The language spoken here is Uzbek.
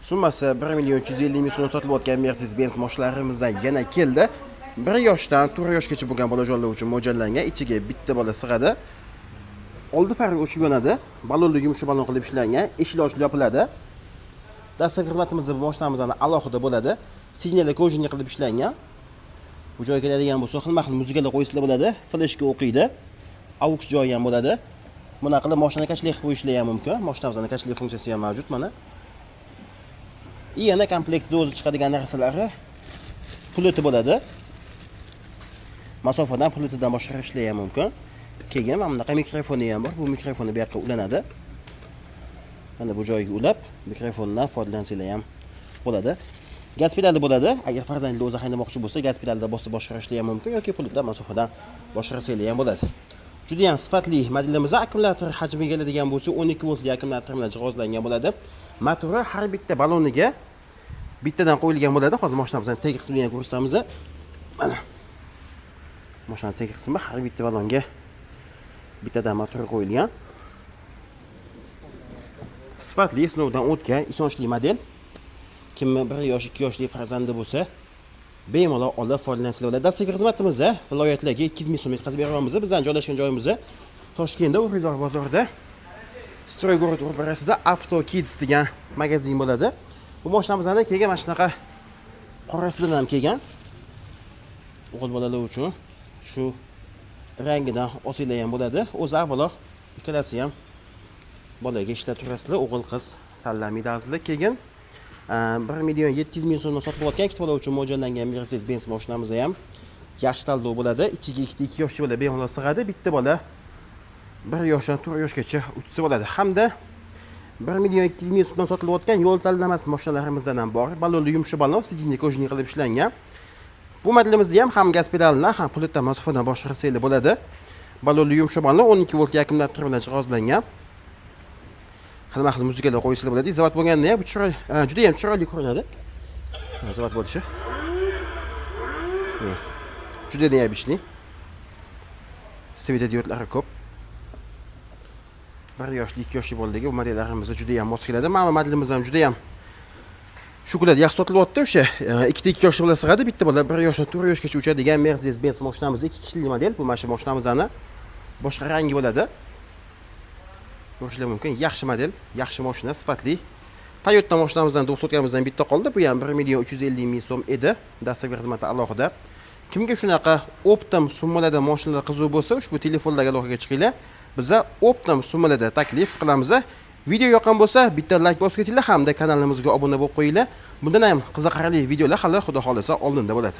Summasi 1.350.000 so'm sotilayotgan Mercedes-Benz mashinalarimizdan yana keldi. 1 yoshdan 4 yoshgacha bo'lgan bolajonlar uchun mo'ljallangan. Ichiga bitta bola sig'adi. Oldi fari o'chib yonadi. Balonni yumshoq balon qilib ishlangan. Eshik ochilib yopiladi. Dastlabki xizmatimizda bu mashinamizdan alohida bo'ladi. Signallar kojinga qilib ishlangan. Bu joyga keladigan bo'lsa, xilma-xil muzikalar qo'yislar bo'ladi. Flashga o'qiydi. AUX joyi ham bo'ladi. Buni qilib mashina kashlik qilib qo'yishlar ham mumkin. Mashinamizda kashlik funksiyasi ham mavjud mana. Yana komplektda o'zi chiqadigan narsalari pulti bo'ladi. Masofadan pultidan boshqarish ishlar ham mumkin. Keyin mana bunaqa mikrofoni ham bor. Bu mikrofonni bu yoqqa ulanadi. Mana bu joyga ulab, mikrofondan foydalansanglar ham bo'ladi. Gaz pedali bo'ladi. Agar farzandingiz o'zi haydamoqchi bo'lsa, gaz pedalida bosib boshqarishlar ham mumkin yoki pultdan masofadan boshqarsanglar ham bo'ladi. Juda ham sifatli modelimiz akkumulyator hajmiga keladigan bo'lsa 12 voltli akkumulyator bilan jihozlangan bo'ladi. Motori har bitta baloniga bittadan qo'yilgan bo'ladi. Hozir mashinamizning tagi qismini ko'rsatamiz. Mana. Mashinaning tagi qismi har bitta balonga bittadan motor qo'yilgan. Sifatli, sinovdan o'tgan, ishonchli model. Kimni 1 yosh, 2 yoshli farzandi bo'lsa, bemalol olib foydalansa bo'ladi. Dastlabki xizmatimizda viloyatlarga 200 ming so'm yetkazib beramiz. Bizning joylashgan joyimiz Toshkentda, O'rg'izor bozorida, Stroygorod ro'parasida Auto Kids degan magazin bo'ladi. Bu mashinamizdan kelgan mana shunaqa qorasidan ham kelgan. O'g'il bolalar uchun shu rangidan olsanglar ham bo'ladi. O'zi avvalo ikkalasi ham bolaga ishlab turasizlar, o'g'il qiz tanlamaydi. Keyin 1.700.000 so'mdan sotilayotgan ikkita bola uchun mo'ljallangan Mercedes-Benz mashinamiz ham yaxshi tanlov bo'ladi. Ichiga ikkita 2 yoshli bola bemalol sig'adi, bitta bola 1 yoshdan 4 yoshgacha o'tsa bo'ladi. Hamda 1.200.000 so'mdan sotilayotgan yo'l tanlamas mashinalarimizdan ham bor. Balonni yumshoq balon, sidinli kojinga qilib ishlangan. Bu modelimizni ham gaz pedalidan, ham pultdan masofadan boshqarsanglar bo'ladi. Balonni yumshoq balon 12 volt akkumulyator bilan jihozlangan. Xilma-xil muzikalar qo'yislar bo'ladi. Zavod bo'lganda ham bu juda ham chiroyli ko'rinadi. Zavod bo'lishi. Juda neobishli. Svetodiodlari ko'p. 1 yoshli, 2 yoshli bolalarga bu modellarimizga juda ham mos keladi. Mana modelimiz ham juda ham shukulat yaxshi sotilyapti. O'sha ikkita 2 yoshli bola sig'adi, bitta bola 1 yoshdan 4 yoshgacha uchadigan Mercedes-Benz mashinamiz 2 kishilik model. Bu mana mashinamizning boshqa rangi bo'ladi. Ko'rishlar mumkin. Yaxshi model, yaxshi mashina, sifatli. Toyota mashinamizdan 9 sotganimizdan bitta qoldi. Bu ham 1.350.000 so'm edi. Dastlabki xizmati alohida. Kimga shunaqa optim summalarda mashinalar qiziq bo'lsa, ushbu telefonlarga aloqaga chiqinglar. Biza optim summalarda taklif qilamiz. Video yoqqan bo'lsa, bitta like bosib ketinglar hamda kanalimizga obuna bo'lib qo'yinglar. Bundan ham qiziqarli videolar hali xudo xolasa oldinda bo'ladi.